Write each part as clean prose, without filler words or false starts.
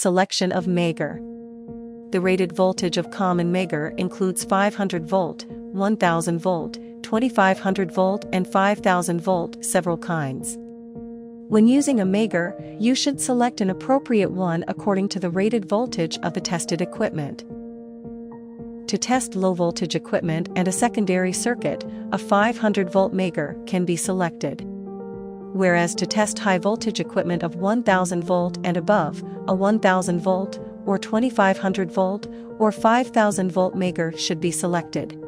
Selection of Megger. The rated voltage of common Megger includes 500 volt, 1000 volt, 2500 volt and 5000 volt, several kinds. When using a Megger, you should select an appropriate one according to the rated voltage of the tested equipment. To test low-voltage equipment and a secondary circuit, a 500 volt Megger can be selected. Whereas to test high-voltage equipment of 1000 volt and above, a 1000 volt, or 2500 volt, or 5000 volt Megger should be selected.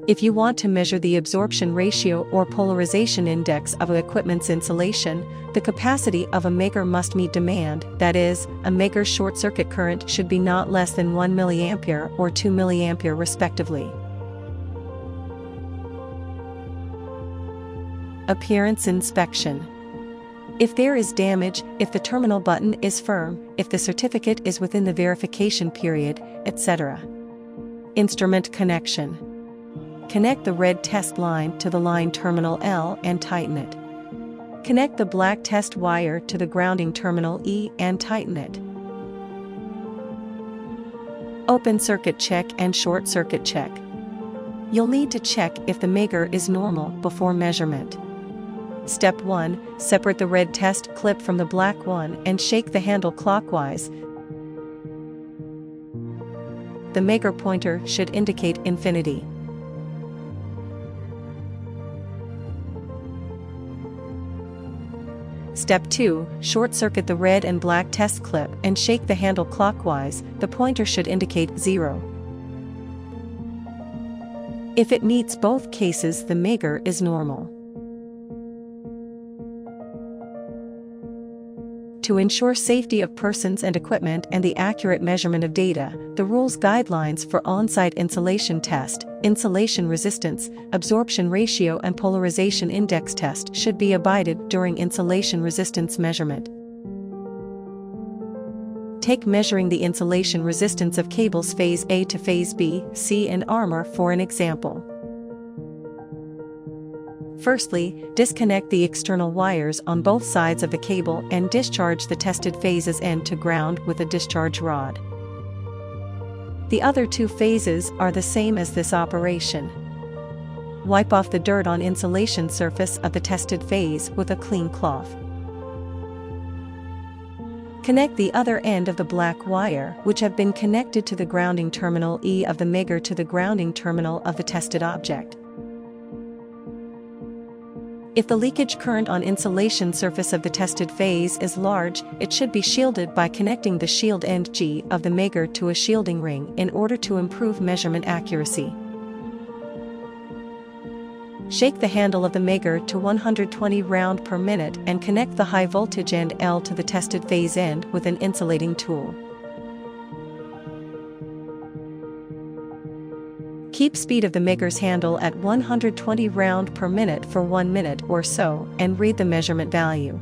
If you want to measure the absorption ratio or polarization index of an equipment's insulation, the capacity of a Megger must meet demand, that is, a Megger's short-circuit current should be not less than 1 mA or 2 mA respectively. Appearance inspection. If there is damage, if the terminal button is firm, if the certificate is within the verification period, etc. Instrument connection. Connect the red test line to the line terminal L and tighten it. Connect the black test wire to the grounding terminal E and tighten it. Open circuit check and short circuit check. You'll need to check if the Megger is normal before measurement. Step 1. Separate the red test clip from the black one and shake the handle clockwise. The Megger pointer should indicate infinity. Step 2. Short-circuit the red and black test clip and shake the handle clockwise, the pointer should indicate 0. If it meets both cases, the Megger is normal. To ensure safety of persons and equipment and the accurate measurement of data, the rules guidelines for on-site insulation test, insulation resistance, absorption ratio and polarization index test should be abided during insulation resistance measurement. Take measuring the insulation resistance of cables phase A to phase B, C and armor for an example. Firstly, disconnect the external wires on both sides of the cable and discharge the tested phases end to ground with a discharge rod. The other two phases are the same as this operation. Wipe off the dirt on insulation surface of the tested phase with a clean cloth. Connect the other end of the black wire, which have been connected to the grounding terminal E of the Megger to the grounding terminal of the tested object. If the leakage current on insulation surface of the tested phase is large, it should be shielded by connecting the shield end G of the Megger to a shielding ring in order to improve measurement accuracy. Shake the handle of the Megger to 120 round per minute and connect the high voltage end L to the tested phase end with an insulating tool. Keep speed of the Megger's handle at 120 round per minute for 1 minute or so and read the measurement value.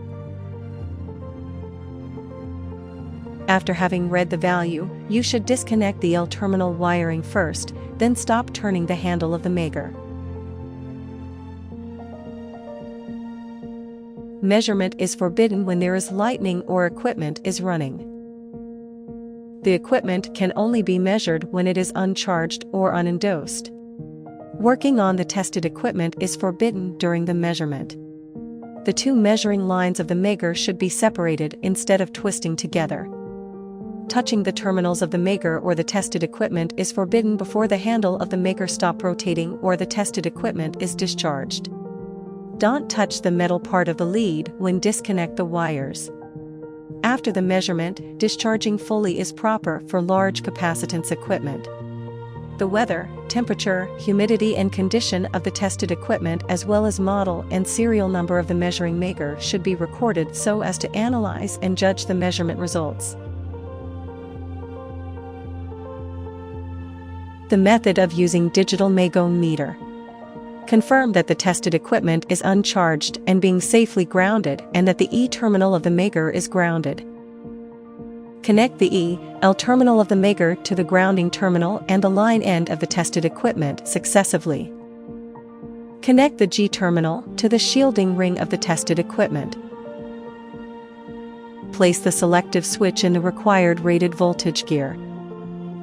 After having read the value, you should disconnect the L terminal wiring first, then stop turning the handle of the Megger. Measurement is forbidden when there is lightning or equipment is running. The equipment can only be measured when it is uncharged or unendorsed. Working on the tested equipment is forbidden during the measurement. The two measuring lines of the Megger should be separated instead of twisting together. Touching the terminals of the Megger or the tested equipment is forbidden before the handle of the Megger stop rotating or the tested equipment is discharged. Don't touch the metal part of the lead when disconnect the wires. After the measurement, discharging fully is proper for large capacitance equipment. The weather, temperature, humidity and condition of the tested equipment as well as model and serial number of the measuring Megger should be recorded so as to analyze and judge the measurement results. The method of using digital Megger meter. Confirm that the tested equipment is uncharged and being safely grounded and that the E terminal of the Megger is grounded. Connect the E, L terminal of the Megger to the grounding terminal and the line end of the tested equipment successively. Connect the G terminal to the shielding ring of the tested equipment. place the selective switch in the required rated voltage gear.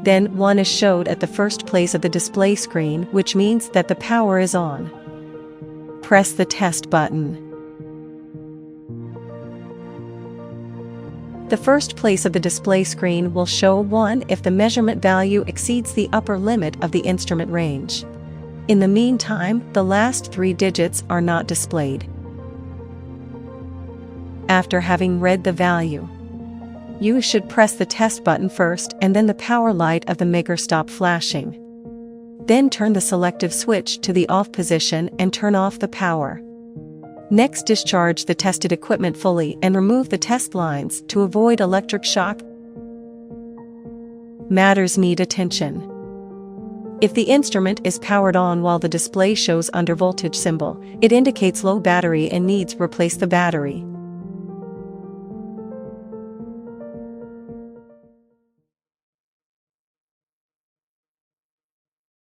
Then 1 is showed at the first place of the display screen, which means that the power is on. Press the test button. The first place of the display screen will show 1 if the measurement value exceeds the upper limit of the instrument range. In the meantime, the last 3 digits are not displayed. After having read the value, you should press the test button first and then the power light of the Megger stop flashing. Then turn the selective switch to the off position and turn off the power. Next, discharge the tested equipment fully and remove the test lines to avoid electric shock. Matters need attention. If the instrument is powered on while the display shows under voltage symbol, it indicates low battery and needs replace the battery.